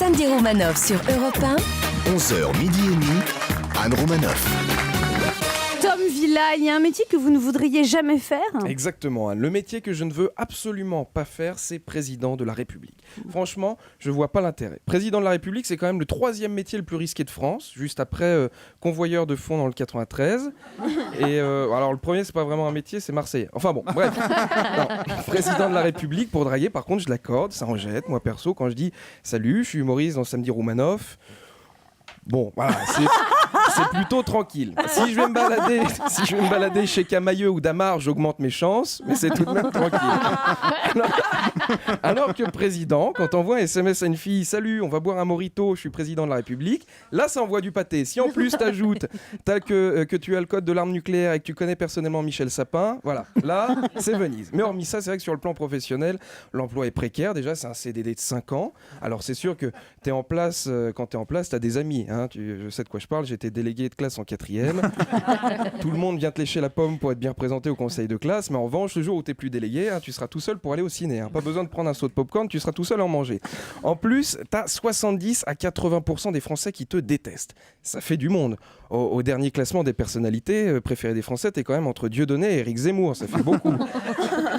Sandy Romanov sur Europe 1. 11h midi et demi, Anne Romanoff. Tom Villa, il y a un métier que vous ne voudriez jamais faire ? Exactement, Anne. Le métier que je ne veux absolument pas faire, c'est président de la République. Franchement, je vois pas l'intérêt. Président de la République, c'est quand même le 3e métier le plus risqué de France, juste après convoyeur de fonds dans le 93. Et alors le premier, c'est pas vraiment un métier, c'est Marseillais. Enfin bon, bref. Non, président de la République, pour draguer, par contre, je l'accorde, ça en jette. Moi perso, quand je dis salut, je suis humoriste dans Samedi Roumanoff. Bon, voilà, c'est plutôt tranquille. Si je vais me balader chez Camailleux ou Damar, j'augmente mes chances, mais c'est tout de même tranquille. Alors que président, quand on envoie un SMS à une fille, salut, on va boire un mojito, je suis président de la République, là ça envoie du pâté. Si en plus t'ajoutes que tu as le code de l'arme nucléaire et que tu connais personnellement Michel Sapin, voilà, là c'est Venise. Mais hormis ça, c'est vrai que sur le plan professionnel, l'emploi est précaire. Déjà, c'est un CDD de 5 ans. Alors c'est sûr que quand t'es en place, t'as des amis. Hein, je sais de quoi je parle, j'étais délégué de classe en 4e. Tout le monde vient te lécher la pomme pour être bien représenté au conseil de classe, mais en revanche, le jour où t'es plus délégué, tu seras tout seul pour aller au ciné. Pas besoin de prendre un seau de popcorn, tu seras tout seul à en manger. En plus, t'as 70 à 80% des Français qui te détestent. Ça fait du monde. Au dernier classement des personnalités préférées des Français, t'es quand même entre Dieudonné et Éric Zemmour, ça fait beaucoup.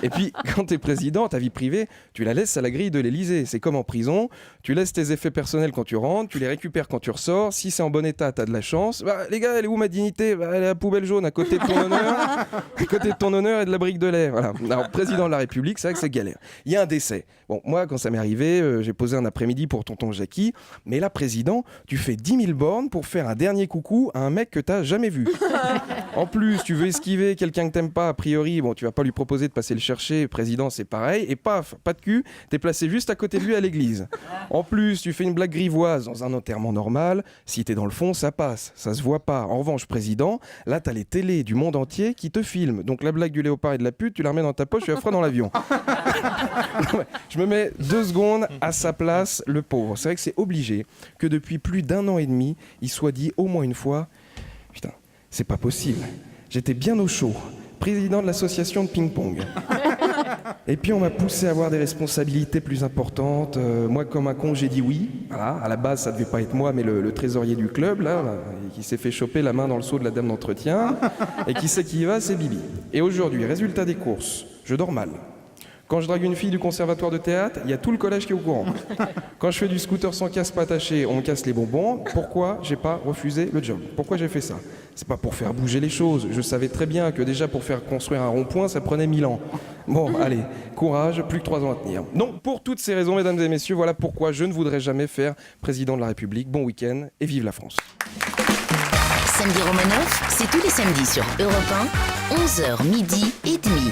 Et puis, quand t'es président, ta vie privée, tu la laisses à la grille de l'Élysée. C'est comme en prison, tu laisses tes effets personnels quand tu rentres, tu les récupères quand tu ressors. Si c'est en bon état, t'as de la chance. Bah, les gars, elle est où ma dignité ? Bah, elle est à la poubelle jaune, à côté de ton honneur. À côté de ton honneur et de la brique de lait. Voilà. Alors, président de la République, c'est vrai que c'est galère. Il y a un décès. Bon, moi, quand ça m'est arrivé, j'ai posé un après-midi pour tonton Jackie. Mais là, président, tu fais 10 000 bornes pour faire un dernier coucou à un mec que t'as jamais vu. En plus, tu veux esquiver quelqu'un que t'aimes pas, a priori, bon, tu vas pas lui proposer de passer le chercher. Président, c'est pareil. Et paf, pas de cul, t'es placé juste à côté de lui à l'église. En plus, tu fais une blague grivoise dans un enterrement normal. Si t'es dans le fond, ça passe. Ça se voit pas. En revanche, président, là, t'as les télés du monde entier qui te filment. Donc la blague du léopard et de la pute, tu la remets dans ta poche, tu la feras dans l'avion. Je me mets 2 secondes à sa place, le pauvre. C'est vrai que c'est obligé que depuis plus d'1 an et demi, il soit dit au moins une fois « Putain, c'est pas possible. J'étais bien au chaud. Président de l'association de ping-pong. » Et puis on m'a poussé à avoir des responsabilités plus importantes. Moi, comme un con, j'ai dit oui. Voilà, à la base, ça devait pas être moi, mais le trésorier du club, là, qui s'est fait choper la main dans le seau de la dame d'entretien. Et qui sait qui y va, c'est Bibi. Et aujourd'hui, résultat des courses, je dors mal. Quand je drague une fille du conservatoire de théâtre, il y a tout le collège qui est au courant. Quand je fais du scooter sans casque pas attaché, on me casse les bonbons. Pourquoi j'ai pas refusé le job ? Pourquoi j'ai fait ça ? C'est pas pour faire bouger les choses. Je savais très bien que déjà pour faire construire un rond-point, ça prenait 1000 ans. Bon, allez, courage, plus que 3 ans à tenir. Donc, pour toutes ces raisons, mesdames et messieurs, voilà pourquoi je ne voudrais jamais faire président de la République. Bon week-end et vive la France. Sandy Romanov, c'est tous les samedis sur Europe 1, 11h midi et demi.